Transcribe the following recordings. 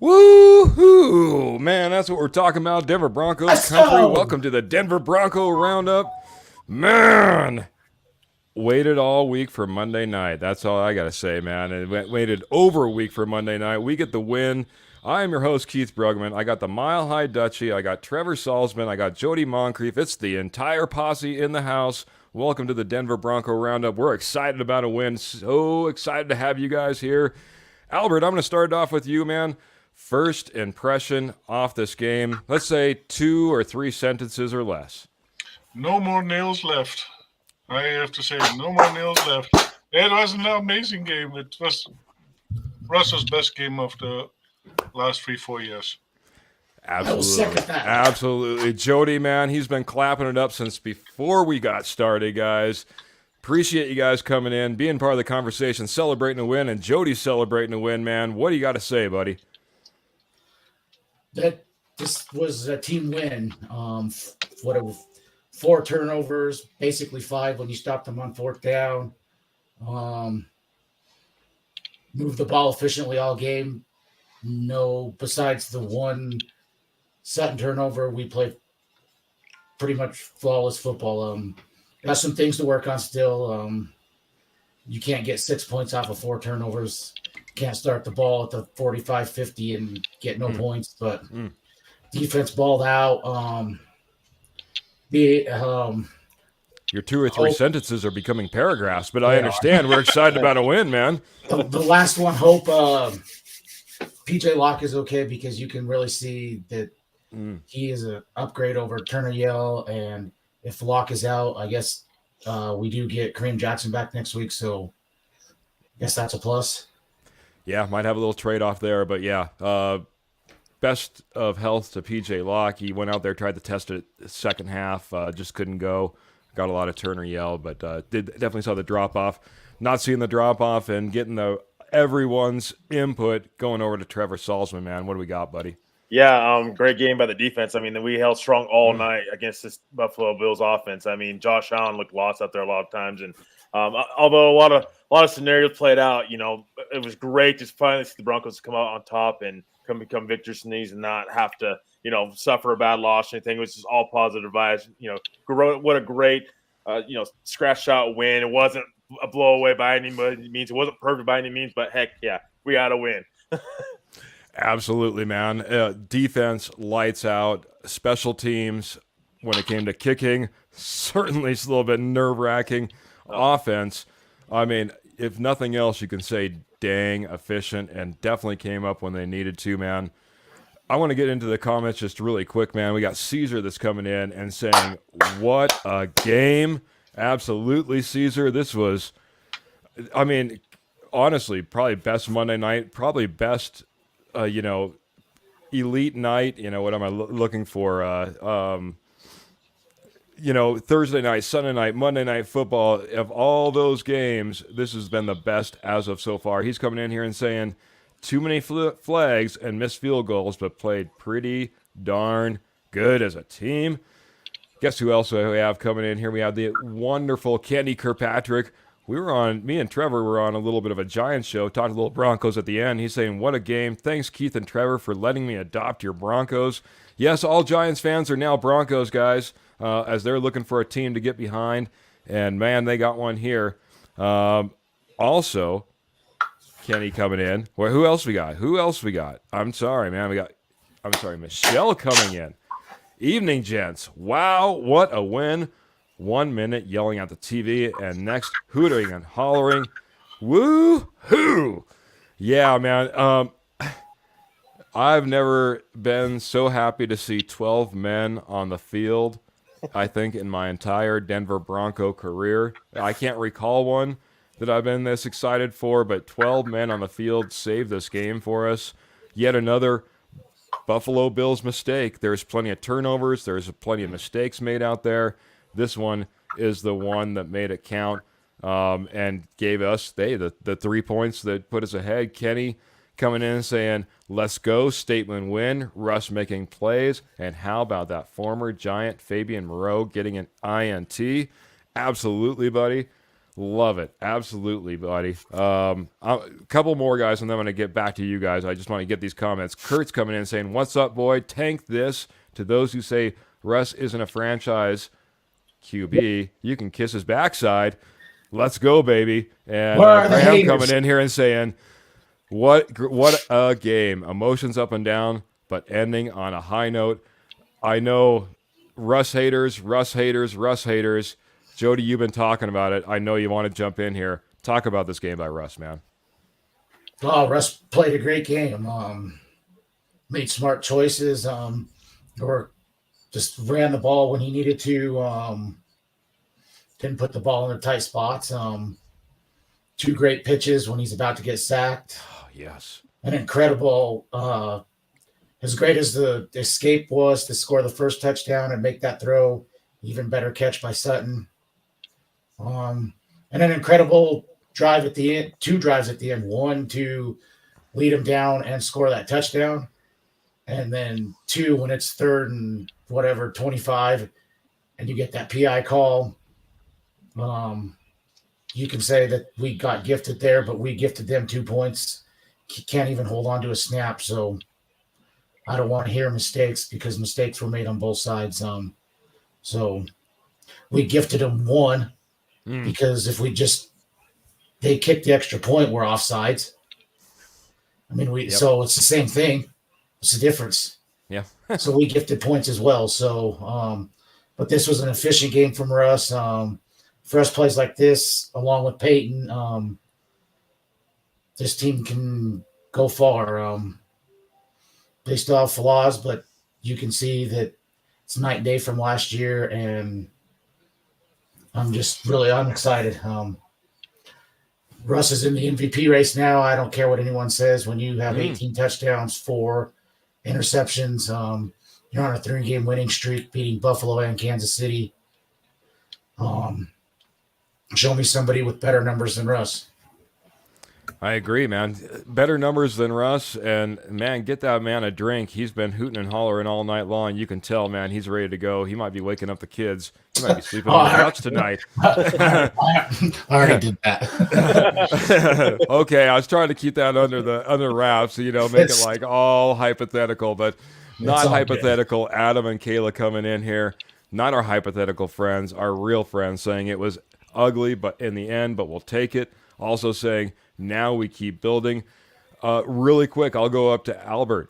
Woohoo! Man, that's what we're talking about. Denver Broncos country. Welcome to the Denver Bronco Roundup. Man, waited all week for Monday night. That's all I got to say, man. And waited over a week for Monday night. We get the win. I am your host, Keith Brugman. I got the Mile High Dutchie. I got Trevor Salzman. I got Jody Moncrief. It's the entire posse in the house. Welcome to the Denver Bronco Roundup. We're excited about a win. So excited to have you guys here. Albert, I'm going to start off with you, man. First impression off this game. Let's say 2 or 3 sentences or less. No more nails left. I have to say, no more nails left. It was an amazing game. It was Russell's best game of the last 3-4 years. Absolutely. Absolutely. Jody, man, he's been clapping it up since before we got started, guys. Appreciate you guys coming in, being part of the conversation, celebrating a win, and Jody's celebrating a win, man. What do you got to say, buddy? This was a team win. 4 turnovers, basically 5 when you stopped them on 4th down. Moved the ball efficiently all game. No, besides the one Sutton turnover, we played pretty much flawless football. Got some things to work on still. You can't get 6 points off of 4 turnovers. Can't start the ball at the 45-50 and get no points, but defense balled out. Your 2 or 3 sentences are becoming paragraphs, but I understand. We're excited about a win, man. The last one, hope PJ Locke is okay, because you can really see that he is an upgrade over Turner Yell, and if Locke is out, I guess we do get Kareem Jackson back next week, so I guess that's a plus. Yeah, might have a little trade-off there, but yeah. Best of health to PJ Locke. He went out there, tried to test it second half, just couldn't go. Got a lot of Turner Yell, but definitely saw the drop-off. Not seeing the drop-off and getting everyone's input going over to Trevor Salzman, man. What do we got, buddy? Yeah, great game by the defense. I mean, we held strong all night against this Buffalo Bills offense. I mean, Josh Allen looked lost out there a lot of times, and although a lot of scenarios played out, you know, it was great to finally see the Broncos come out on top and become victors in these and not have to, you know, suffer a bad loss or anything. It was just all positive vibes. You know, what a great, scratch shot win. It wasn't a blow-away by any means. It wasn't perfect by any means, but heck, yeah, we got to win. Absolutely, man. Defense, lights out. Special teams, when it came to kicking, certainly it's a little bit nerve-wracking. Offense, I mean, if nothing else, you can say dang efficient and definitely came up when they needed to, man. I want to get into the comments just really quick, man. We got Caesar that's coming in and saying, what a game. Absolutely, Caesar. This was, I mean, honestly, probably best Monday night, probably best, elite night. You know, what am I looking for? Thursday night, Sunday night, Monday night football. Of all those games, this has been the best as of so far. He's coming in here and saying, too many flags and missed field goals, but played pretty darn good as a team. Guess who else we have coming in here? We have the wonderful Kenny Kirkpatrick. Me and Trevor were on a little bit of a Giants show, talked a little Broncos at the end. He's saying, what a game. Thanks, Keith and Trevor, for letting me adopt your Broncos. Yes, all Giants fans are now Broncos guys, as they're looking for a team to get behind. And, man, they got one here. Also, Kenny coming in. Well, who else we got? I'm sorry, man. Michelle coming in. Evening, gents. Wow, what a win. 1 minute yelling at the TV, and next hooting and hollering. Woo-hoo! Yeah, man. I've never been so happy to see 12 men on the field, I think, in my entire Denver Bronco career. I can't recall one that I've been this excited for, but 12 men on the field saved this game for us. Yet another Buffalo Bills mistake. There's plenty of turnovers. There's plenty of mistakes made out there. This one is the one that made it count and gave us the 3 points that put us ahead. Kenny coming in and saying, let's go, statement win. Russ making plays. And how about that former Giant Fabian Moreau getting an INT? Absolutely, buddy. Love it. Absolutely, buddy. A couple more guys, and then I'm going to get back to you guys. I just want to get these comments. Kurt's coming in saying, what's up, boy? Tank this. To those who say Russ isn't a franchise QB, you can kiss his backside. Let's go, baby. And Graham coming in here and saying, what a game. Emotions up and down, but ending on a high note. I know Russ haters. Jody, you've been talking about it. I know you want to jump in here. Talk about this game by Russ, man. Oh, Russ played a great game. Made smart choices. Or just ran the ball when he needed to. Didn't put the ball in the tight spots. 2 great pitches when he's about to get sacked. Oh, yes. An incredible, as great as the escape was to score the first touchdown and make that throw, even better catch by Sutton. And an incredible drive at the end, 2 drives at the end. 1 to lead him down and score that touchdown. And then 2 when it's 3rd and 25, and you get that PI call. You can say that we got gifted there, but we gifted them 2 points. Can't even hold on to a snap. So I don't want to hear mistakes because mistakes were made on both sides. So we gifted them 1 because if they kicked the extra point, we're offsides. I mean, so it's the same thing. What's the difference? Yeah. So we gifted points as well. So, but this was an efficient game from Russ. First plays like this, along with Peyton, this team can go far. They still have flaws, but you can see that it's night and day from last year, and I'm excited. Russ is in the MVP race now. I don't care what anyone says. When you have 18 touchdowns, 4 interceptions, you're on a 3-game winning streak, beating Buffalo and Kansas City. Show me somebody with better numbers than Russ. I agree, man. Better numbers than Russ, and, man, get that man a drink. He's been hooting and hollering all night long. You can tell, man, he's ready to go. He might be waking up the kids. He might be sleeping on the couch tonight. I already did that. Okay, I was trying to keep that under wraps, make it like all hypothetical, but not hypothetical. Good. Adam and Kayla coming in here, not our hypothetical friends, our real friends, saying it was ugly, but in the end, but we'll take it. Also saying, now we keep building. Really quick, I'll go up to Albert.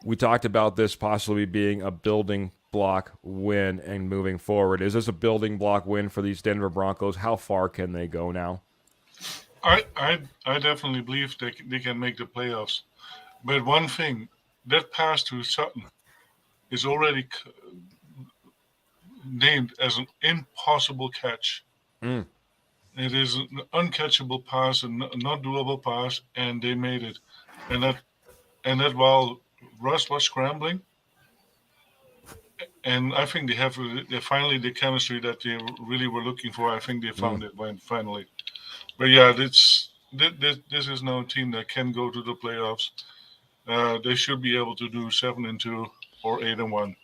We talked about this possibly being a building block win and moving forward. Is this a building block win for these Denver Broncos? How far can they go now? I definitely believe they can make the playoffs. But one thing, that pass to Sutton is already named as an impossible catch. It is an uncatchable pass and not doable pass, and they made it. And that while Russ was scrambling, and I think they finally the chemistry that they really were looking for. I think they found it finally. But yeah, this is now a team that can go to the playoffs. They should be able to do 7-2 or 8-1.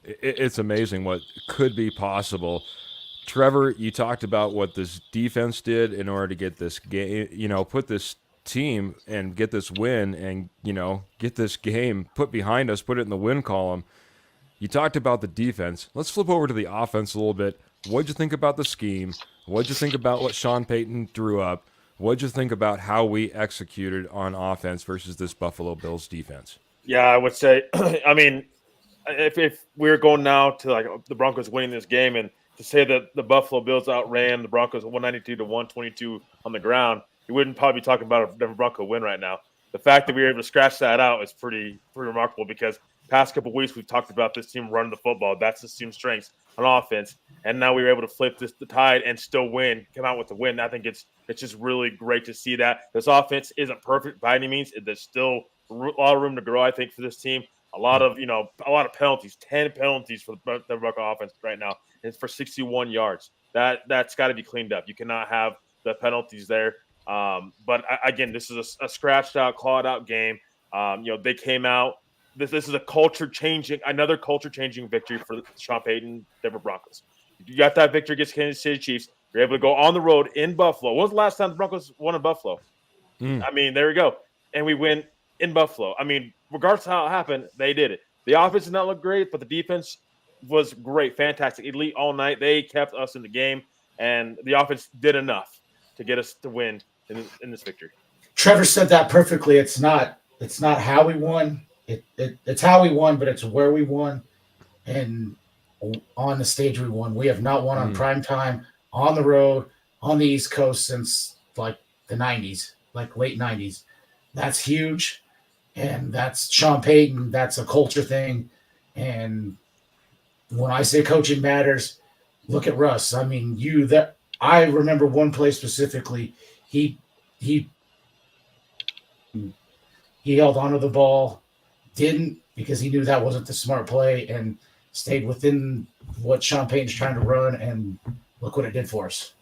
It's amazing what could be possible. Trevor, you talked about what this defense did in order to get this game, put this team and get this win and, get this game put behind us, put it in the win column. You talked about the defense. Let's flip over to the offense a little bit. What'd you think about the scheme? What'd you think about what Sean Payton drew up? What'd you think about how we executed on offense versus this Buffalo Bills defense? Yeah, I would say, if we're going now to like the Broncos winning this game, and to say that the Buffalo Bills outran the Broncos 192 to 122 on the ground, you wouldn't probably be talking about a Denver Bronco win right now. The fact that we were able to scratch that out is pretty remarkable, because past couple of weeks we've talked about this team running the football. That's this team's strengths on offense, and now we were able to flip the tide and still win, come out with the win. I think it's just really great to see that. This offense isn't perfect by any means. There's still a lot of room to grow, I think, for this team. A lot of penalties, 10 penalties for the Bronco offense right now. And it's for 61 yards. That's got to be cleaned up. You cannot have the penalties there. But again, this is a scratched out, clawed out game. They came out. This is another culture changing victory for the Sean Payton Denver Broncos. You got that victory against Kansas City Chiefs. You're able to go on the road in Buffalo. When was the last time the Broncos won in Buffalo? I mean, there we go. And we win in Buffalo. I mean, regardless of how it happened, they did it. The offense did not look great, but the defense was great, fantastic, elite all night. They kept us in the game, and the offense did enough to get us to win in this victory. Trevor said that perfectly. It's not how we won. It's how we won, but it's where we won, and on the stage we won. We have not won on prime time on the road on the East Coast since like the 90s, like late 90s. That's huge. And that's Sean Payton. That's a culture thing. And when I say coaching matters, look at Russ. I mean, I remember one play specifically. He held onto the ball, didn't, because he knew that wasn't the smart play, and stayed within what Sean Payton's trying to run. And look what it did for us.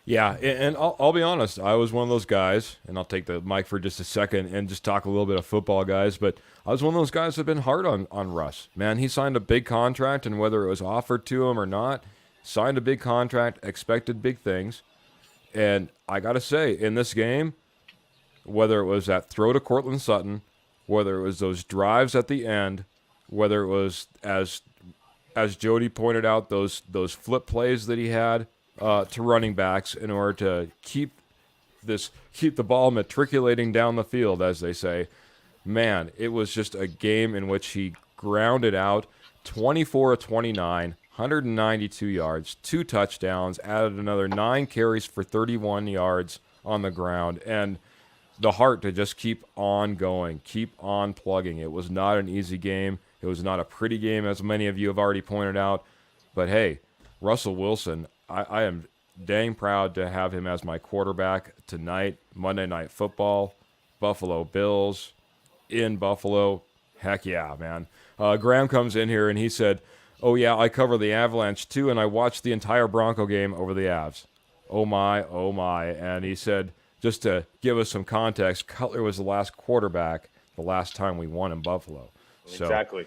Yeah, and I'll be honest. I was one of those guys, and I'll take the mic for just a second and just talk a little bit of football, guys. But I was one of those guys that have been hard on Russ. Man, he signed a big contract, and whether it was offered to him or not, signed a big contract, expected big things. And I got to say, in this game, whether it was that throw to Cortland Sutton, whether it was those drives at the end, whether it was, as Jody pointed out, those flip plays that he had, to running backs in order to keep the ball matriculating down the field, as they say. Man, it was just a game in which he grounded out 24 of 29, 192 yards, 2 touchdowns, added another 9 carries for 31 yards on the ground, and the heart to just keep on going, keep on plugging. It was not an easy game. It was not a pretty game, as many of you have already pointed out. But hey, Russell Wilson, I am dang proud to have him as my quarterback tonight. Monday Night Football, Buffalo Bills, in Buffalo. Heck yeah, man. Graham comes in here and he said, oh yeah, I cover the Avalanche too, and I watched the entire Bronco game over the Avs. Oh my, oh my. And he said, just to give us some context, Cutler was the last quarterback the last time we won in Buffalo. So, Exactly.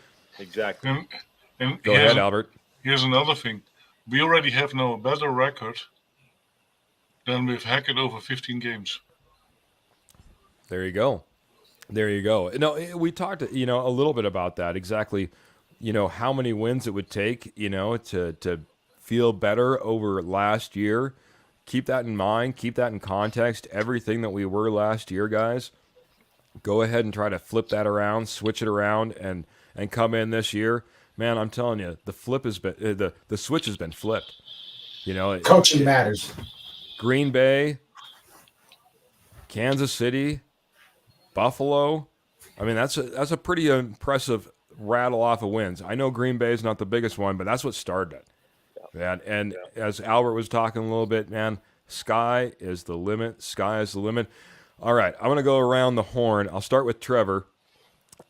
And go ahead, Albert. Here's another thing. We already have now a better record than with Hackett over 15 games. There you go. No, we talked, a little bit about that. Exactly, how many wins it would take, to feel better over last year. Keep that in mind. Keep that in context. Everything that we were last year, guys. Go ahead and try to flip that around, switch it around, and come in this year. Man, I'm telling you, the flip has been the switch has been flipped. Coaching matters. Green Bay, Kansas City, Buffalo. I mean, that's a pretty impressive rattle off of wins. I know Green Bay is not the biggest one, but that's what started it. Man, and as Albert was talking a little bit, man, sky is the limit. Sky is the limit. All right, I'm going to go around the horn. I'll start with Trevor.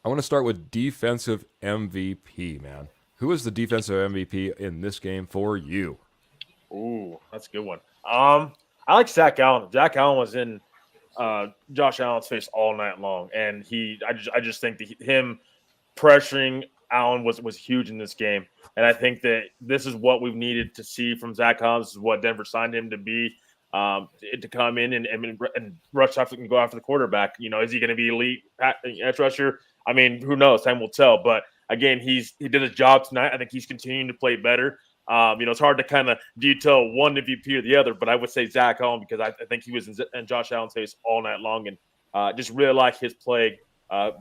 I want to start with defensive MVP, man. Who is the defensive MVP in this game for you? Ooh, that's a good one. I like Zach Allen. Zach Allen was in Josh Allen's face all night long, and I just think that him pressuring Allen was huge in this game, and I think that this is what we've needed to see from Zach Allen. This is what Denver signed him to be, to come in and rush after and go after the quarterback. Is he going to be elite edge rusher? I mean, who knows? Time will tell. But again, he did his job tonight. I think he's continuing to play better. It's hard to kind of detail one MVP or the other, but I would say Zach Allen, because I think he was in Josh Allen's face all night long, and just really like his play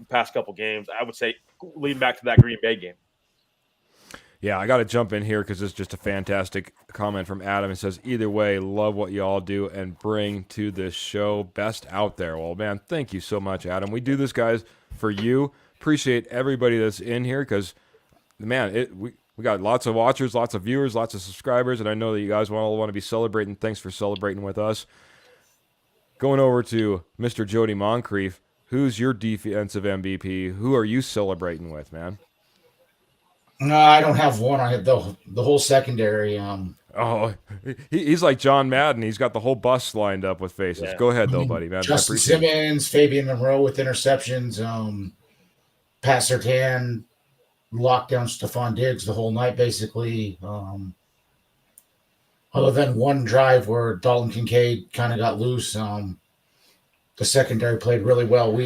past couple games. I would say leading back to that Green Bay game. Yeah, I got to jump in here because it's just a fantastic comment from Adam. It says, either way, love what you all do and bring to this show. Best out there. Well, man, thank you so much, Adam. We do this, guys, for you. Appreciate everybody that's in here because, man, we got lots of watchers, lots of viewers, lots of subscribers, and I know that you guys all want to be celebrating. Thanks for celebrating with us. Going over to Mr. Jody Moncrief, who's your defensive MVP? Who are you celebrating with, man? No, I don't have one. I have the whole secondary. Oh, he's like John Madden. He's got the whole bus lined up with faces. Yeah. Go ahead, though, buddy. Man, Justin Simmons, Fabian Monroe with interceptions. Pat Surtain locked down Stephon Diggs the whole night, basically. Other than one drive where Dalton Kincaid kind of got loose, the secondary played really well.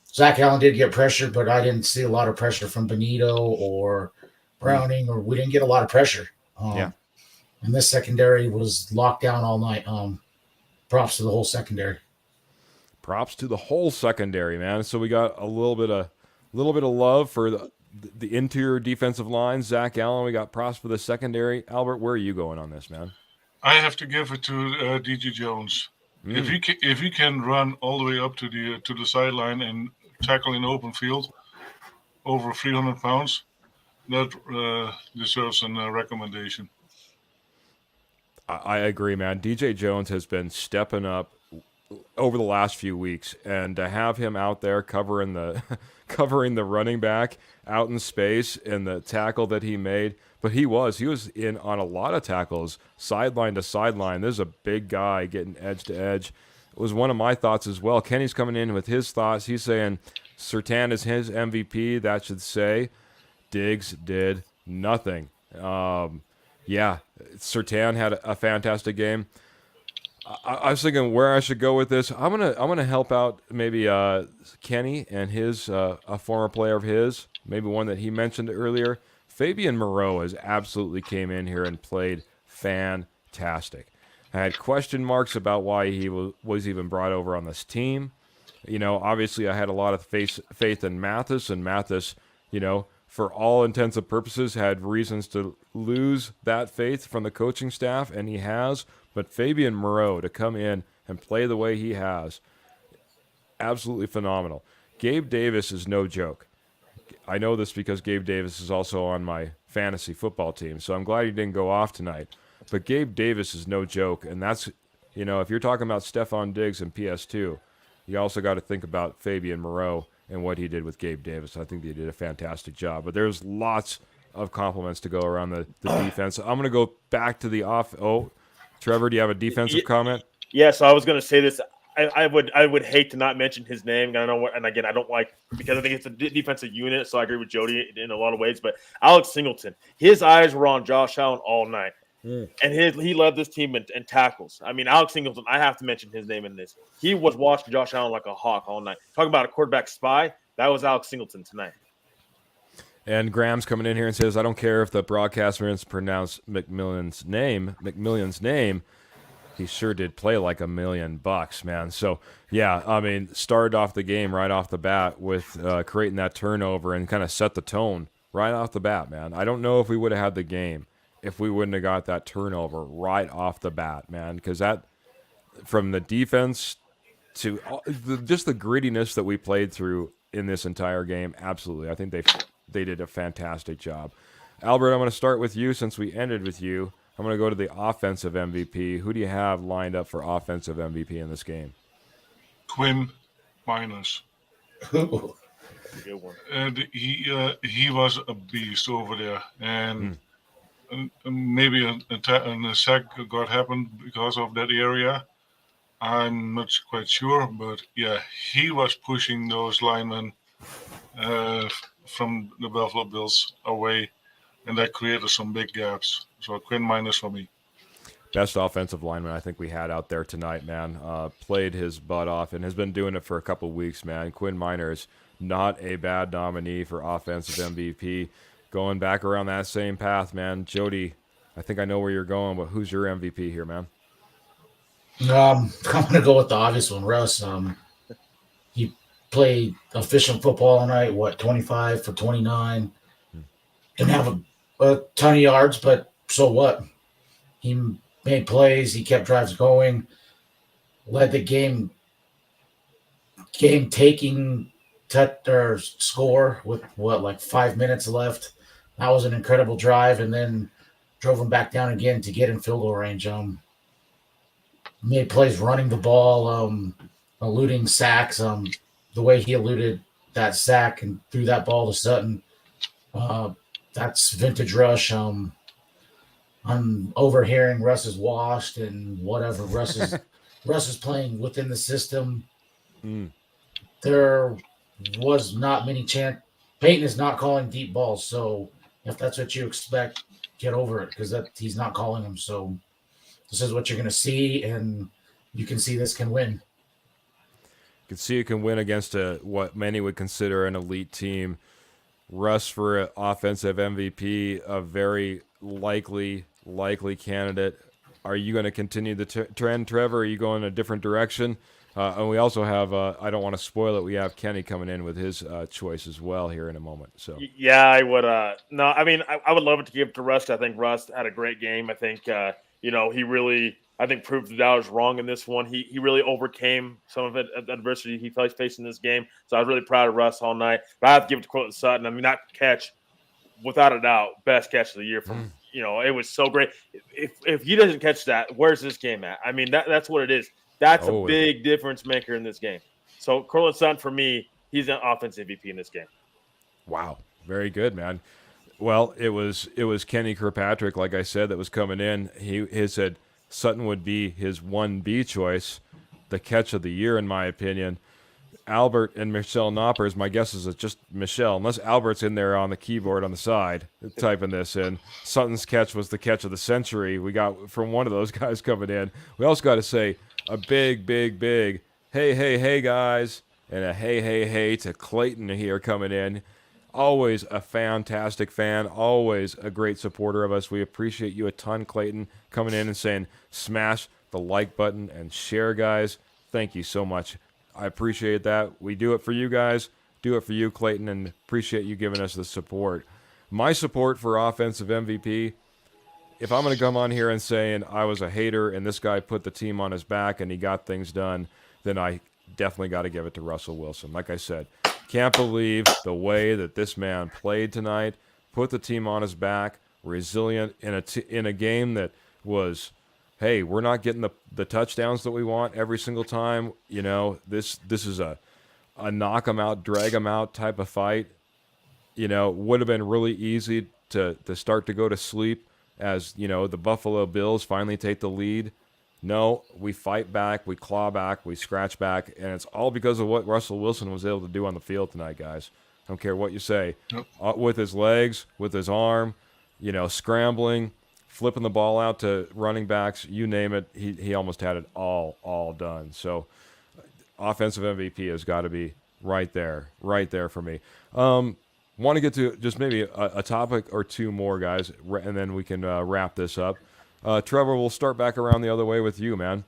Zach Allen did get pressured, but I didn't see a lot of pressure from Benito or Browning, or we didn't get a lot of pressure. And this secondary was locked down all night. Props to the whole secondary. Props to the whole secondary, man. So we got a little bit of love for the interior defensive line. Zach Allen, we got props for the secondary. Albert, where are you going on this, man? I have to give it to DJ Jones. If he can run all the way up to the sideline and tackle in open field over 300 pounds, that deserves a recommendation. I agree, man. DJ Jones has been stepping up over the last few weeks, and to have him out there covering the running back out in space and the tackle that he made, but he was in on a lot of tackles, sideline to sideline. This is a big guy getting edge to edge. It was one of my thoughts as well. Kenny's coming in with his thoughts. He's saying Surtain is his MVP. That should say Diggs did nothing. Yeah, Surtain had a fantastic game. I was thinking where I should go with this. I'm gonna help out maybe Kenny and his a former player of his, maybe one that he mentioned earlier. Fabian Moreau has absolutely came in here and played fantastic. I had question marks about why he was even brought over on this team. You know, obviously I had a lot of faith in Mathis, and Mathis, you know, for all intents and purposes, had reasons to lose that faith from the coaching staff, and he has. But Fabian Moreau to come in and play the way he has, absolutely phenomenal. Gabe Davis is no joke. I know this because Gabe Davis is also on my fantasy football team, so I'm glad he didn't go off tonight. But Gabe Davis is no joke, and that's, you know, if you're talking about Stephon Diggs and PS2, you also got to think about Fabian Moreau and what he did with Gabe Davis. I think they did a fantastic job. But there's lots of compliments to go around the defense. I'm going to go back to the off. Oh, Trevor, do you have a defensive comment? Yeah, so I was going to say this. I would hate to not mention his name. I know what, and again, I don't like, because I think it's a defensive unit, so I agree with Jody in a lot of ways. But Alex Singleton, his eyes were on Josh Allen all night. And he led this team in tackles. I mean, Alex Singleton, I have to mention his name in this. He was watching Josh Allen like a hawk all night. Talking about a quarterback spy, that was Alex Singleton tonight. And Graham's coming in here and says, I don't care if the broadcaster mispronounced McMillan's name. He sure did play like $1 million, man. So, yeah, I mean, started off the game right off the bat with creating that turnover and kind of set the tone right off the bat, man. I don't know if we would have had the game if we wouldn't have got that turnover right off the bat, man, because that, from the defense to just the grittiness that we played through in this entire game, absolutely. I think they did a fantastic job. Albert, I'm going to start with you since we ended with you. I'm going to go to the offensive MVP. Who do you have lined up for offensive MVP in this game? Quinn Miners. Good one. And he was a beast over there, and maybe a sack got happened because of that area. I'm not quite sure, but yeah, he was pushing those linemen from the Buffalo Bills away, and that created some big gaps. So Quinn Miners for me. Best offensive lineman I think we had out there tonight, man. Played his butt off and has been doing it for a couple weeks, man. Quinn Miners, not a bad nominee for offensive MVP. Going back around that same path, man. Jody, I think I know where you're going, but who's your MVP here, man? I'm going to go with the obvious one, Russ. He played efficient football all night, 25 for 29. Didn't have a ton of yards, but so what? He made plays. He kept drives going. Led the game taking or score with like 5 minutes left. That was an incredible drive, and then drove him back down again to get in field goal range. Made plays running the ball, eluding sacks. The way he eluded that sack and threw that ball to Sutton, that's vintage Rush. I'm overhearing Russ is washed and whatever. Russ is playing within the system. There was not many chance. Peyton is not calling deep balls, so if that's what you expect, get over it because he's not calling them. So this is what you're going to see, and you can see this can win. You can see it can win against what many would consider an elite team. Russ for offensive MVP, a very likely candidate. Are you going to continue the trend, Trevor? Are you going a different direction? And we also have, I don't want to spoil it, we have Kenny coming in with his choice as well here in a moment. So yeah, I would. No, I mean, I would love it to give it to Russ. I think Russ had a great game. I think, he really, I think, proved that I was wrong in this one. He really overcame some of it, adversity he faced in this game. So I was really proud of Russ all night. But I have to give it to Cortland Sutton. I mean, that catch, without a doubt, best catch of the year from. It was so great. If he doesn't catch that, where's this game at? I mean, that's what it is. That's a big difference maker in this game. So Cortland Sutton, for me, he's an offensive MVP in this game. Wow, very good, man. Well, it was Kenny Kirkpatrick, like I said, that was coming in. He said Sutton would be his 1B choice, the catch of the year, in my opinion. Albert and Michelle Knoppers, my guess is it's just Michelle, unless Albert's in there on the keyboard on the side typing this in. Sutton's catch was the catch of the century. We got from one of those guys coming in. We also got to say a big hey guys, and a hey to Clayton here coming in. Always a fantastic fan, always a great supporter of us. We appreciate you a ton, Clayton, coming in and saying smash the like button and share, guys. Thank you so much. I appreciate that. We do it for you guys, do it for you, Clayton, and appreciate you giving us the support. My support for offensive MVP, if I'm going to come on here and saying I was a hater and this guy put the team on his back and he got things done, then I definitely got to give it to Russell Wilson. Like I said, can't believe the way that this man played tonight, put the team on his back, resilient in a game that was, hey, we're not getting the touchdowns that we want every single time. This is a knock 'em out, drag 'em out type of fight. Would have been really easy to start to go to sleep as, the Buffalo Bills finally take the lead. No, we fight back, we claw back, we scratch back, and it's all because of what Russell Wilson was able to do on the field tonight, guys. I don't care what you say. Yep. With his legs, with his arm, scrambling, flipping the ball out to running backs, you name it, he almost had it all done. So offensive MVP has got to be right there for me. Want to get to just maybe a topic or two more, guys, and then we can wrap this up. Trevor, we'll start back around the other way with you, man.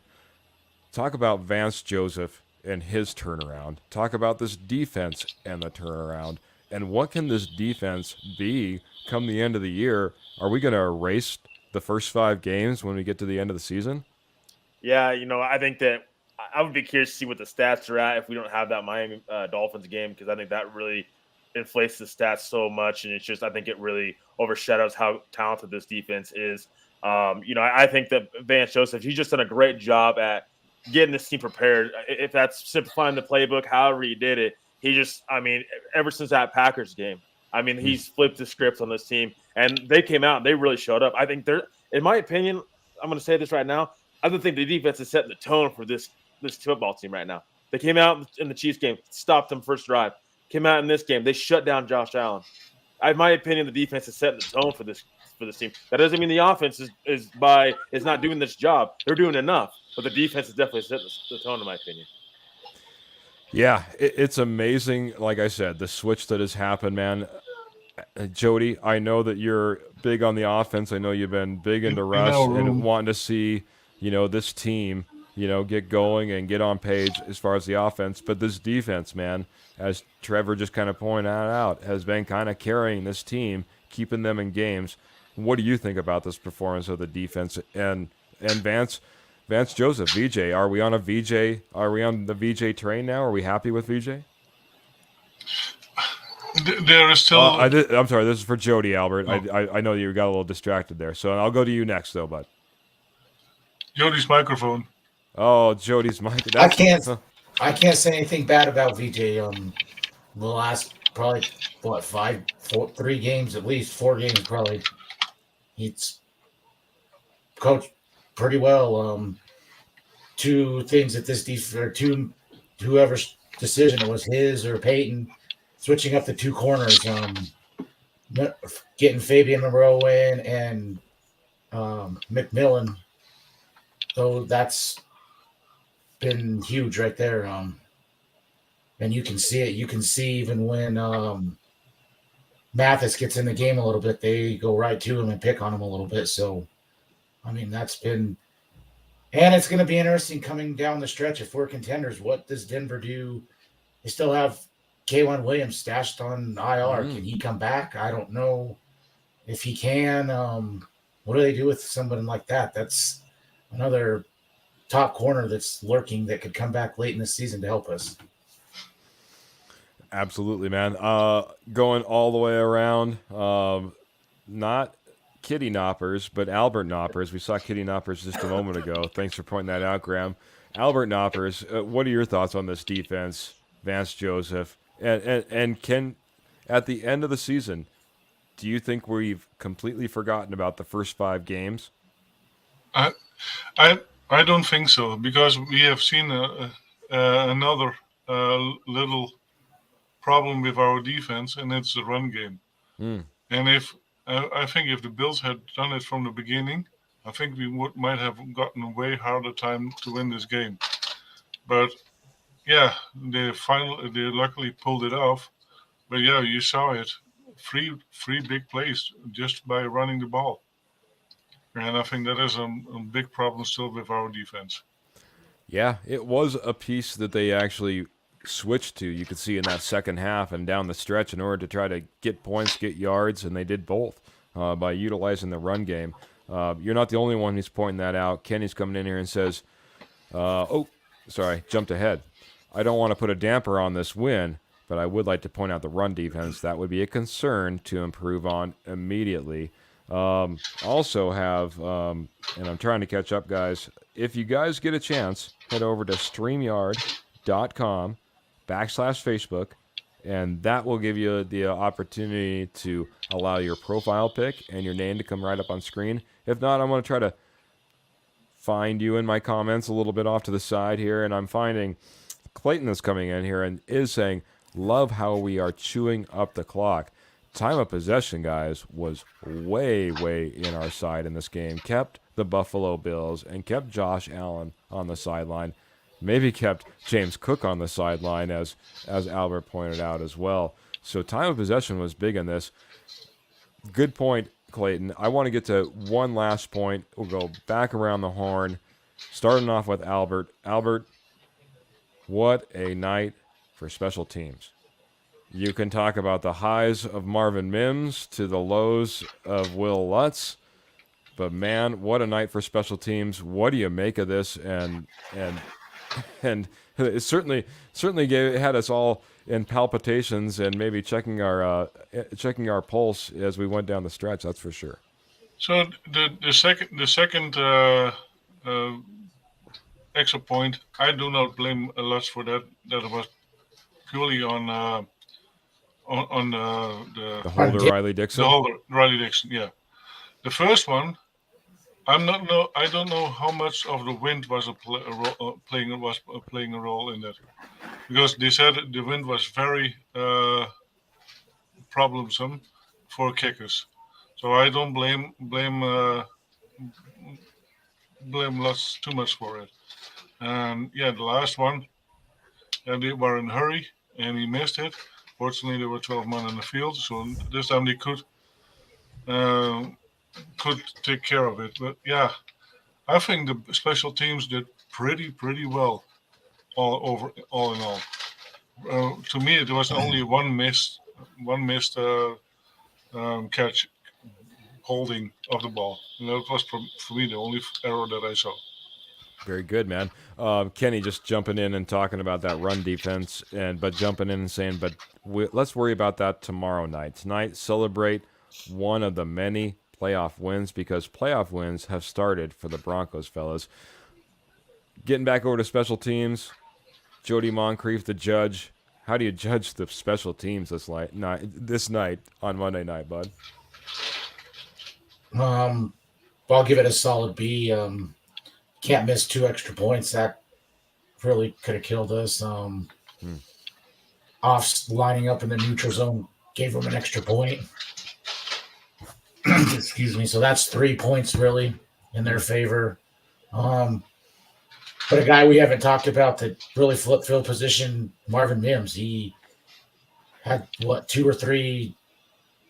Talk about Vance Joseph and his turnaround. Talk about this defense and the turnaround. And what can this defense be come the end of the year? Are we going to erase the first 5 games when we get to the end of the season? Yeah, I think that I would be curious to see what the stats are at if we don't have that Miami Dolphins game, because I think that really inflates the stats so much, and I think it really overshadows how talented this defense is. I think that Vance Joseph, he's just done a great job at getting this team prepared. If that's simplifying the playbook, however he did it, ever since that Packers game, he's flipped the script on this team, and they came out and they really showed up. I think in my opinion, I'm going to say this right now, I don't think the defense is setting the tone for this football team right now. They came out in the Chiefs game, stopped them first drive. Came out in this game, they shut down Josh Allen. In my opinion, the defense is setting the tone for this team. That doesn't mean the offense is not doing this job. They're doing enough, but the defense is definitely setting the tone, in my opinion. Yeah, it's amazing. Like I said, the switch that has happened, man. Jody, I know that you're big on the offense. I know you've been big into Russ and wanting to see, this team, get going and get on page as far as the offense. But this defense, man, as Trevor just kind of pointed out, has been kind of carrying this team, keeping them in games. What do you think about this performance of the defense and Vance Joseph, VJ? Are we on a VJ? Are we on the VJ train now? Are we happy with VJ? There is still. I'm sorry. This is for Jody, Albert. Oh. I know you got a little distracted there, so I'll go to you next, though, bud. Jody's microphone. Oh, Jody's mic. I can't say anything bad about VJ. The last probably 3 games at least, 4 games probably. He's coached pretty well. 2 things that this defense, or whoever's decision it was, his or Peyton, switching up the 2 corners, getting Fabian Monroe in and McMillan. So that's been huge right there. And you can see it. You can see even when Mathis gets in the game a little bit, they go right to him and pick on him a little bit. So, I mean, that's been – and it's going to be interesting coming down the stretch. If we're contenders, what does Denver do? They still have K'Wan Williams stashed on IR. Can he come back? I don't know if he can. What do they do with somebody like that? That's another top corner that's lurking that could come back late in the season to help us. Absolutely, man. Going all the way around, not Kitty Knoppers, but Albert Knoppers. We saw Kitty Knoppers just a moment ago. Thanks for pointing that out, Graham. Albert Knoppers, what are your thoughts on this defense, Vance Joseph? And can, at the end of the season, do you think we've completely forgotten about the first 5 games? I don't think so, because we have seen another little problem with our defense, and it's the run game. And I think if the Bills had done it from the beginning, I think we might have gotten a way harder time to win this game. But yeah, they luckily pulled it off. But yeah, you saw it, 3 big plays just by running the ball. And I think that is a big problem still with our defense. Yeah, it was a piece that they actually switched to. You could see in that second half and down the stretch in order to try to get points, get yards, and they did both by utilizing the run game. You're not the only one who's pointing that out. Kenny's coming in here and says, jumped ahead. I don't want to put a damper on this win, but I would like to point out the run defense. That would be a concern to improve on immediately. Also have, and I'm trying to catch up, guys. If you guys get a chance, head over to StreamYard.com/Facebook, and that will give you the opportunity to allow your profile pic and your name to come right up on screen. If not, I'm going to try to find you in my comments a little bit off to the side here, and I'm finding Clayton is coming in here and is saying, love how we are chewing up the clock. Time of possession, guys, was way, way in our side in this game. Kept the Buffalo Bills and kept Josh Allen on the sideline. Maybe kept James Cook on the sideline, as Albert pointed out as well. So time of possession was big in this. Good point, Clayton. I want to get to one last point. We'll go back around the horn, starting off with Albert. Albert, what a night for special teams. You can talk about the highs of Marvin Mims to the lows of Will Lutz, but man, what a night for special teams. What do you make of this? And it certainly had us all in palpitations and maybe checking our pulse as we went down the stretch. That's for sure. So the second extra point, I do not blame Lutz for that. That was purely on the holder Riley Dixon. The holder Riley Dixon, yeah. The first one, I don't know how much of the wind was playing a role in that, because they said the wind was very problemsome for kickers. So I don't blame Lutz too much for it. And yeah, the last one, they were in a hurry and he missed it. Fortunately, there were 12 men in the field, so this time they could take care of it. But yeah, I think the special teams did pretty well, all in all. To me, there was only one missed catch holding of the ball. And that was for me the only error that I saw. Very good, man. Kenny just jumping in and talking about that run defense, but jumping in and saying, let's worry about that tomorrow night. Tonight, celebrate one of the many playoff wins because playoff wins have started for the Broncos, fellas. Getting back over to special teams, Jody Moncrief, the judge. How do you judge the special teams this night on Monday night, bud? I'll give it a solid B. Can't miss 2 extra points. That really could have killed us. Off lining up in the neutral zone gave them an extra point. Excuse me. So that's 3 points really in their favor. But a guy we haven't talked about that really flipped field position, Marvin Mims. He had 2 or 3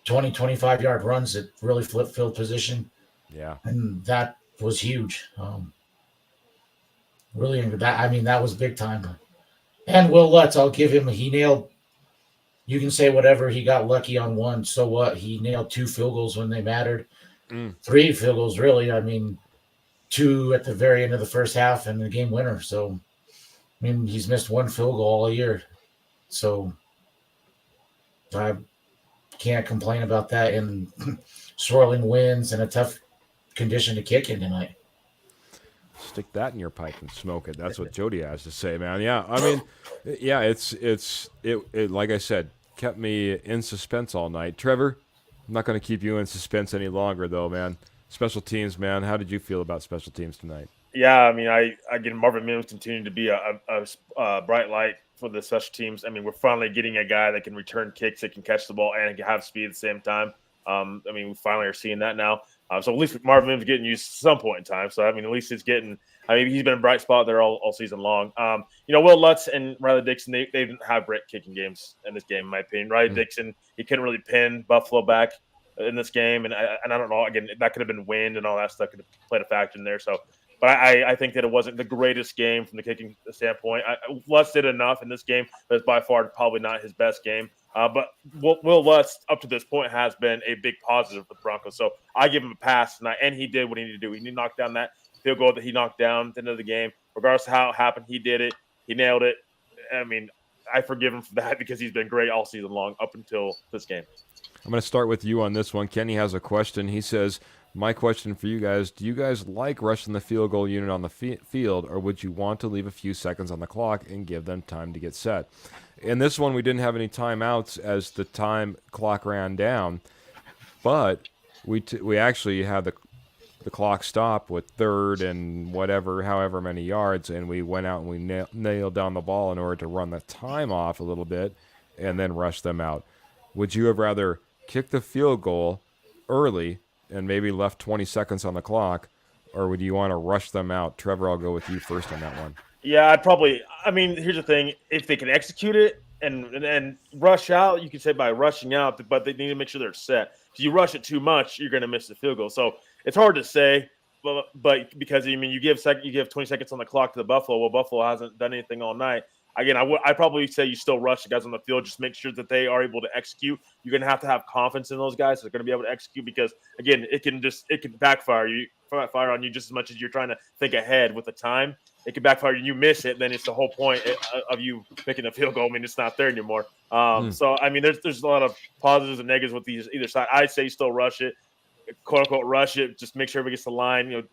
20, 25-yard runs that really flipped field position. Yeah. And that was huge. Really, that was big time. And Will Lutz, I'll give him, he nailed, you can say whatever, he got lucky on one, so what? He nailed 2 field goals when they mattered. 3 field goals, really. 2 at the very end of the first half and the game winner. So, he's missed 1 field goal all year. So, I can't complain about that. And swirling winds and a tough condition to kick in tonight. Stick that in your pipe and smoke it. That's what Jody has to say, man. Yeah, it like I said, kept me in suspense all night. Trevor, I'm not going to keep you in suspense any longer, though, man. Special teams, man. How did you feel about special teams tonight? Yeah, again, Marvin Mims continued to be a bright light for the special teams. We're finally getting a guy that can return kicks, that can catch the ball, and can have speed at the same time. We finally are seeing that now. So at least Marvin Mims getting used at some point in time. So, at least he's getting – he's been a bright spot there all season long. Will Lutz and Riley Dixon, they didn't have great kicking games in this game, in my opinion. Riley Dixon, he couldn't really pin Buffalo back in this game. And I don't know, again, that could have been wind and all that stuff could have played a factor in there. So, but I think that it wasn't the greatest game from the kicking standpoint. Lutz did enough in this game, but it's by far probably not his best game. But Will Lutz, up to this point, has been a big positive for the Broncos. So I give him a pass tonight, and he did what he needed to do. He knocked down that field goal that he knocked down at the end of the game. Regardless of how it happened, he did it. He nailed it. I forgive him for that because he's been great all season long up until this game. I'm going to start with you on this one. Kenny has a question. He says, my question for you guys, do you guys like rushing the field goal unit on the field, or would you want to leave a few seconds on the clock and give them time to get set? In this one, we didn't have any timeouts as the time clock ran down, but we actually had the clock stop with third and however many yards, and we went out and we nailed down the ball in order to run the time off a little bit and then rush them out. Would you have rather kicked the field goal early and maybe left 20 seconds on the clock, or would you want to rush them out? Trevor, I'll go with you first on that one. Yeah, I'd probably – here's the thing. If they can execute it and rush out, you can say by rushing out, but they need to make sure they're set. If you rush it too much, you're going to miss the field goal. So it's hard to say, but because, you give 20 seconds on the clock to the Buffalo. Well, Buffalo hasn't done anything all night. Again, I'd probably say you still rush the guys on the field. Just make sure that they are able to execute. You're going to have confidence in those guys. They're going to be able to execute because, again, it can backfire on you just as much as you're trying to think ahead with the time. It can backfire and you miss it. Then it's the whole point of you making a field goal. It's not there anymore. So, there's a lot of positives and negatives with either side. I'd say you still rush it, quote unquote, rush it. Just make sure everybody gets the line.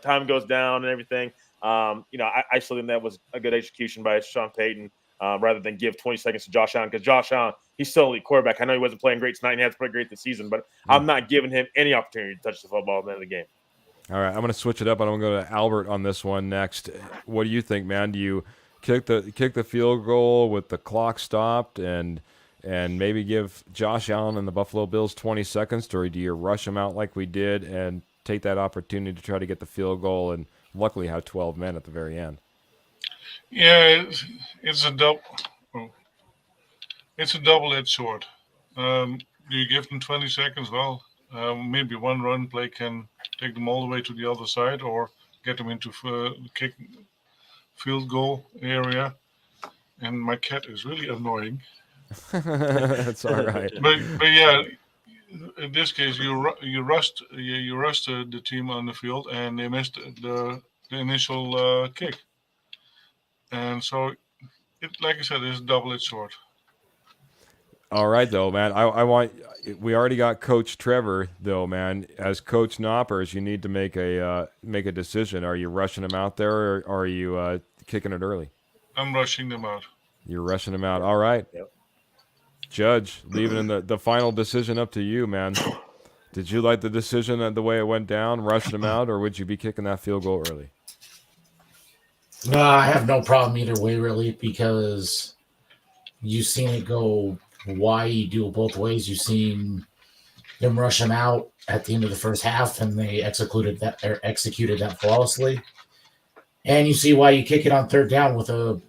Time goes down and everything. I still think that was a good execution by Sean Payton rather than give 20 seconds to Josh Allen, because Josh Allen, he's still an elite quarterback. I know he wasn't playing great tonight and he hasn't played great this season, but I'm not giving him any opportunity to touch the football at the end of the game. All right, I'm going to switch it up, and I'm going to go to Albert on this one next. What do you think, man? Do you kick the field goal with the clock stopped and maybe give Josh Allen and the Buffalo Bills 20 seconds, or do you rush them out like we did and take that opportunity to try to get the field goal and luckily have 12 men at the very end? Yeah, it's a double-edged sword. Do you give them 20 seconds? Well, maybe one run play can take them all the way to the other side, or get them into kick field goal area. And my cat is really annoying. That's all right. But yeah, in this case, you rushed the team on the field, and they missed the initial kick, and so like I said, it's a double-edged sword. All right, though, man. I want. We already got Coach Trevor, though, man. As Coach Knoppers, you need to make a decision. Are you rushing him out there, or are you kicking it early? I'm rushing them out. You're rushing him out. All right. Yep. Judge, leaving the final decision up to you, man. Did you like the decision the way it went down, rushing him out, or would you be kicking that field goal early? No, I have no problem either way, really, because you've seen it go. Why you do it both ways? You've seen them rush him out at the end of the first half, and they executed that flawlessly. And you see why you kick it on third down with a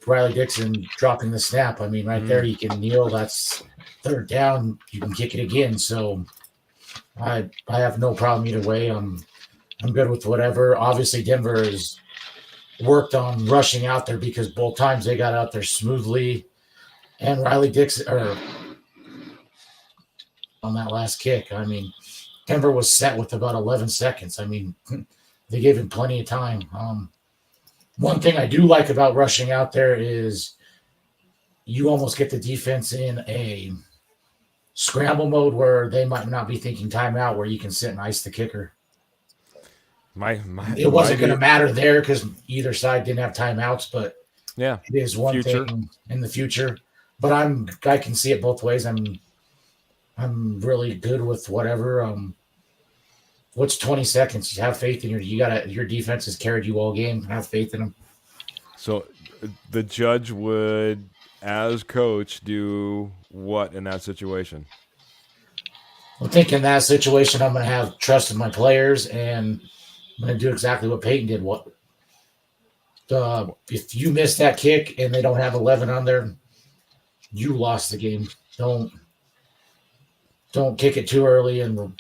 Riley Dixon dropping the snap. I mean, right there, you can kneel. That's third down. You can kick it again. So I have no problem either way. I'm good with whatever. Obviously, Denver has worked on rushing out there because both times they got out there smoothly. And Riley Dixon, on that last kick, I mean, Denver was set with about 11 seconds. I mean, they gave him plenty of time. One thing I do like about rushing out there is you almost get the defense in a scramble mode where they might not be thinking timeout, where you can sit and ice the kicker. It wasn't going to matter there because either side didn't have timeouts, but yeah, it is one thing in the future. But I can see it both ways. I'm really good with whatever. What's 20 seconds? You have faith in your defense has carried you all game. Have faith in them. So the judge would, as coach, do what in that situation? I think in that situation, I'm going to have trust in my players, and I'm going to do exactly what Peyton did. If you miss that kick and they don't have 11 on there, you lost the game. Don't kick it too early and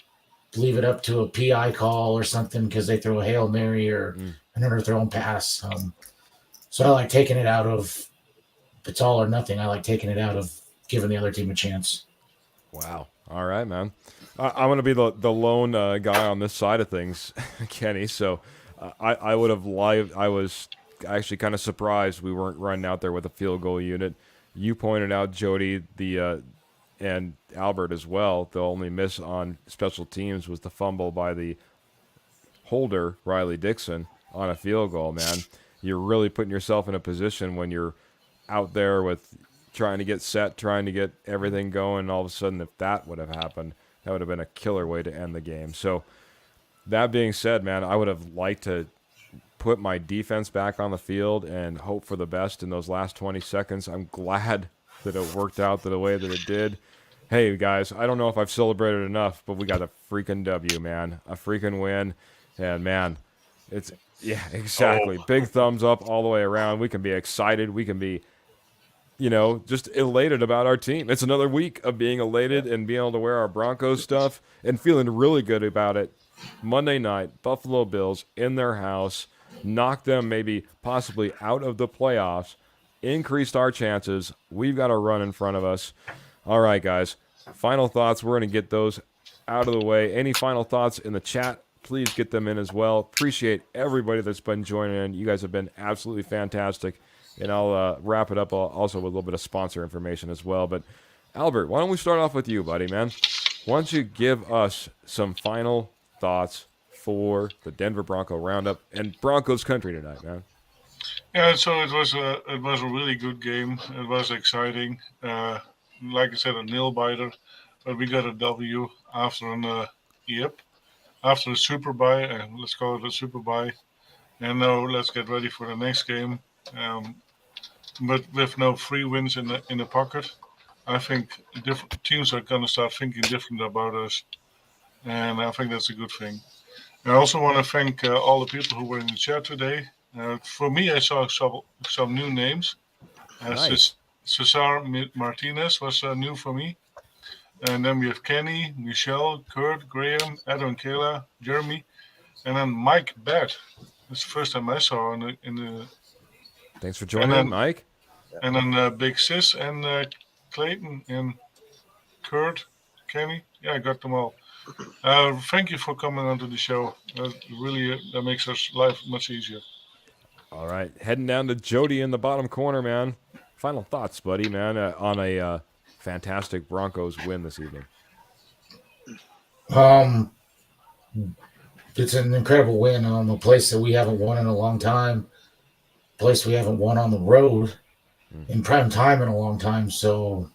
leave it up to a PI call or something because they throw a Hail Mary or an underthrown pass. So I like taking it out of it's all or nothing. I like taking it out of giving the other team a chance. Wow. All right, man. I'm going to be the lone guy on this side of things, Kenny. So I would have I was actually kind of surprised we weren't running out there with a field goal unit. You pointed out, Jody, and Albert as well, the only miss on special teams was the fumble by the holder, Riley Dixon, on a field goal, man. You're really putting yourself in a position when you're out there with trying to get set, trying to get everything going, and all of a sudden, if that would have happened, that would have been a killer way to end the game. So that being said, man, I would have liked to put my defense back on the field and hope for the best in those last 20 seconds. I'm glad that it worked out the way that it did. Hey, guys, I don't know if I've celebrated enough, but we got a freaking W, man. A freaking win. And, man, it's, yeah, exactly. Big thumbs up all the way around. We can be excited. We can be, just elated about our team. It's another week of being elated and being able to wear our Broncos stuff and feeling really good about it. Monday night, Buffalo Bills in their house, knocked them maybe possibly out of the playoffs, increased our chances. We've got a run in front of us. All right, guys, final thoughts. We're going to get those out of the way. Any final thoughts in the chat, please get them in as well. Appreciate everybody that's been joining in. You guys have been absolutely fantastic. And I'll wrap it up also with a little bit of sponsor information as well. But, Albert, why don't we start off with you, buddy, man? Why don't you give us some final thoughts for the Denver Bronco Roundup and Broncos country tonight, man? Yeah, so it was a really good game. It was exciting. Like I said, a nail biter, but we got a W after after a super bye, and let's call it a super bye. And now let's get ready for the next game. But with no free wins in the pocket, I think different teams are going to start thinking different about us, and I think that's a good thing. I also want to thank all the people who were in the chat today. For me, I saw some new names. Nice. Cesar Martinez was new for me. And then we have Kenny, Michelle, Kurt, Graham, Adam, Kayla, Jeremy, and then Mike Batt. That's the first time I saw in the. Thanks for joining, Mike. And then Big Sis and Clayton and Kurt, Kenny. Yeah, I got them all. Thank you for coming onto the show. That makes our life much easier. All right, heading down to Jody in the bottom corner, man. Final thoughts, buddy, man, on a fantastic Broncos win this evening. It's an incredible win. A place that we haven't won in a long time. Place we haven't won on the road in prime time in a long time. So,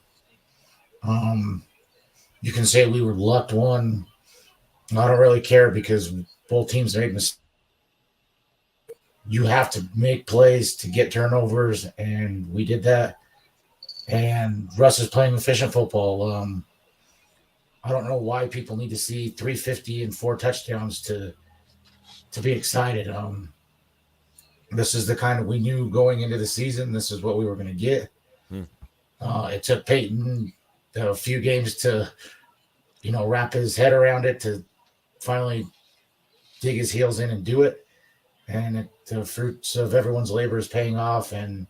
you can say we were lucked one. I don't really care because both teams made mistakes. You have to make plays to get turnovers, and we did that. And Russ is playing efficient football. I don't know why people need to see 350 and 4 touchdowns to be excited. This is the kind of we knew going into the season. This is what we were going to get. It took Peyton a few games to, wrap his head around it, to finally dig his heels in and do it. And the fruits of everyone's labor is paying off. And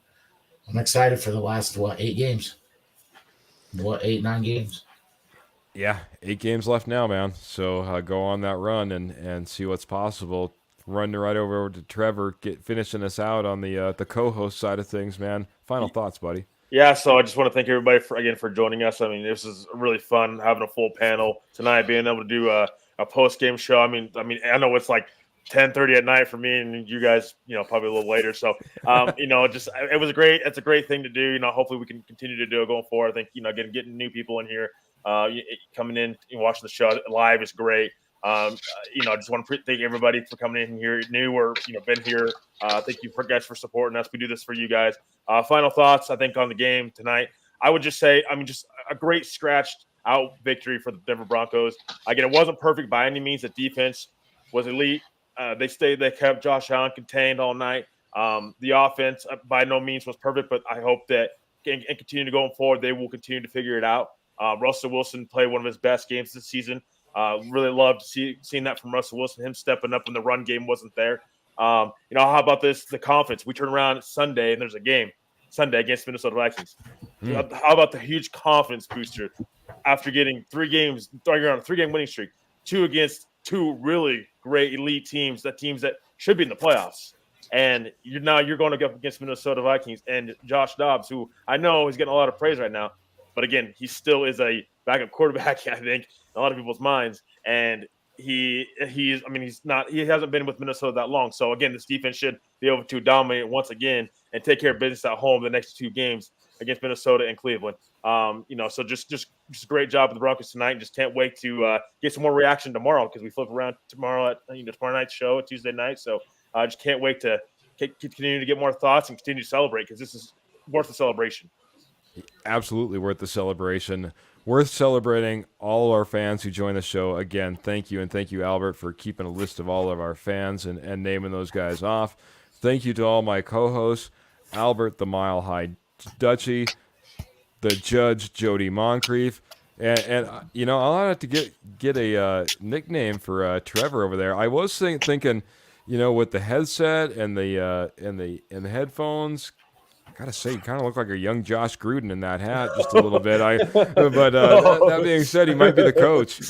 I'm excited for the last, 8 games? 8, 9 games? Yeah, 8 games left now, man. So go on that run and see what's possible. Run right over to Trevor, finishing us out on the co-host side of things, man. Final thoughts, buddy. Yeah, so I just want to thank everybody for joining us. I mean, this is really fun having a full panel tonight, being able to do a post-game show. I mean, I know it's like 10:30 at night for me, and you guys, probably a little later. So, it was great. It's a great thing to do. Hopefully we can continue to do it going forward. I think, getting new people in here, coming in and watching the show live is great. I just want to thank everybody for coming in here, new or been here. Thank you guys for supporting us. We do this for you guys. Final thoughts, I think, on the game tonight. I would just say, just a great scratched out victory for the Denver Broncos. Again, it wasn't perfect by any means. The defense was elite. They kept Josh Allen contained all night. The offense by no means was perfect, but I hope that and continue to going forward, they will continue to figure it out. Russell Wilson played one of his best games this season. Really loved seeing that from Russell Wilson, him stepping up when the run game wasn't there. How about this? The confidence. We turn around Sunday and there's a game Sunday against Minnesota Vikings. How about the huge confidence booster after getting 3 games, you're on a 3-game winning streak, 2 against 2 really great elite teams, teams that should be in the playoffs. And you're going to go up against Minnesota Vikings and Josh Dobbs, who I know is getting a lot of praise right now. But again, he still is a backup quarterback, I think, in a lot of people's minds. And he hasn't been with Minnesota that long. So again, this defense should be able to dominate once again and take care of business at home the next 2 games against Minnesota and Cleveland. So just a great job with the Broncos tonight. Just can't wait to get some more reaction tomorrow, because we flip around tomorrow at tomorrow night's show, Tuesday night. So I just can't wait to continue to get more thoughts and continue to celebrate, because this is worth the celebration. Absolutely worth the celebration. Worth celebrating all our fans who join the show. Again, thank you, and thank you, Albert, for keeping a list of all of our fans and naming those guys off. Thank you to all my co-hosts, Albert the Mile High Dutchie, the Judge Jody Moncrief, and I'll have to get a nickname for Trevor over there. I was thinking, with the headset and the headphones. I gotta say, you kind of look like a young Josh Gruden in that hat, just a little bit. That being said, he might be the coach.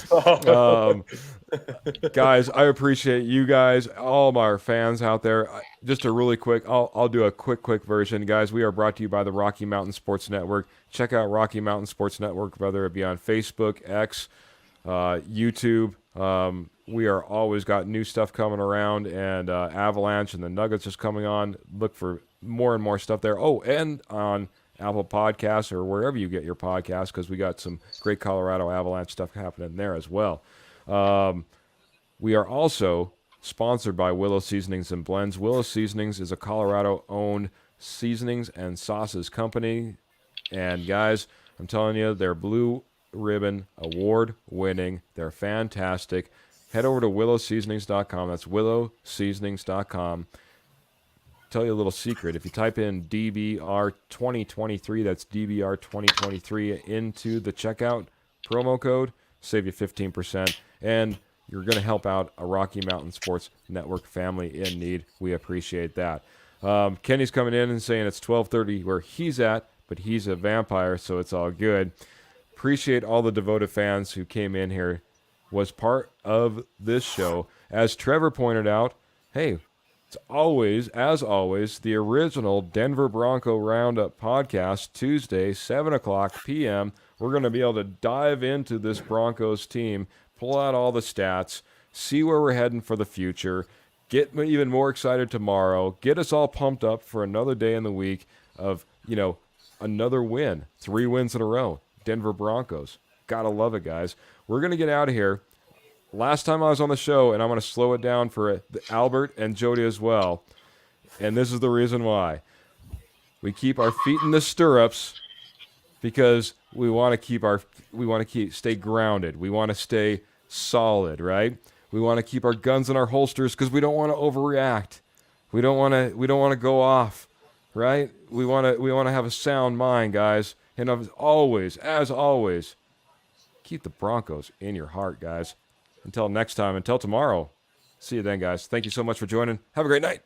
Guys, I appreciate you guys, all of our fans out there. Just a really quick, I'll do a quick version, guys. We are brought to you by the Rocky Mountain Sports Network. Check out Rocky Mountain Sports Network, whether it be on Facebook, X, YouTube. We are always got new stuff coming around, and Avalanche and the Nuggets is coming on. Look for more and more stuff there. Oh, and on Apple Podcasts or wherever you get your podcasts, because we got some great Colorado Avalanche stuff happening there as well. We are also sponsored by Willow Seasonings and Blends. Willow Seasonings is a Colorado-owned seasonings and sauces company. And guys, I'm telling you, they're Blue Ribbon award-winning. They're fantastic. Head over to willowseasonings.com. That's willowseasonings.com. Tell you a little secret. If you type in DBR 2023, that's DBR 2023 into the checkout promo code, save you 15%, and you're going to help out a Rocky Mountain Sports Network family in need. We appreciate that. Kenny's coming in and saying it's 12:30 where he's at, but he's a vampire, so it's all good. appreciate all the devoted fans who came in here, was part of this show. As Trevor pointed out, hey, it's always, as always, the original Denver Bronco Roundup podcast, Tuesday, 7 o'clock p.m. We're going to be able to dive into this Broncos team, pull out all the stats, see where we're heading for the future, get even more excited tomorrow, get us all pumped up for another day in the week of, another win. 3 wins in a row. Denver Broncos. Gotta love it, guys. We're going to get out of here. Last time I was on the show, and I'm going to slow it down for Albert and Jody as well, and this is the reason why. We keep our feet in the stirrups because we want to stay grounded. We want to stay solid, right? We want to keep our guns in our holsters because we don't want to overreact. We don't want to go off, right? We want to have a sound mind, guys. And as always, keep the Broncos in your heart, guys. Until next time, until tomorrow. See you then, guys. Thank you so much for joining. Have a great night.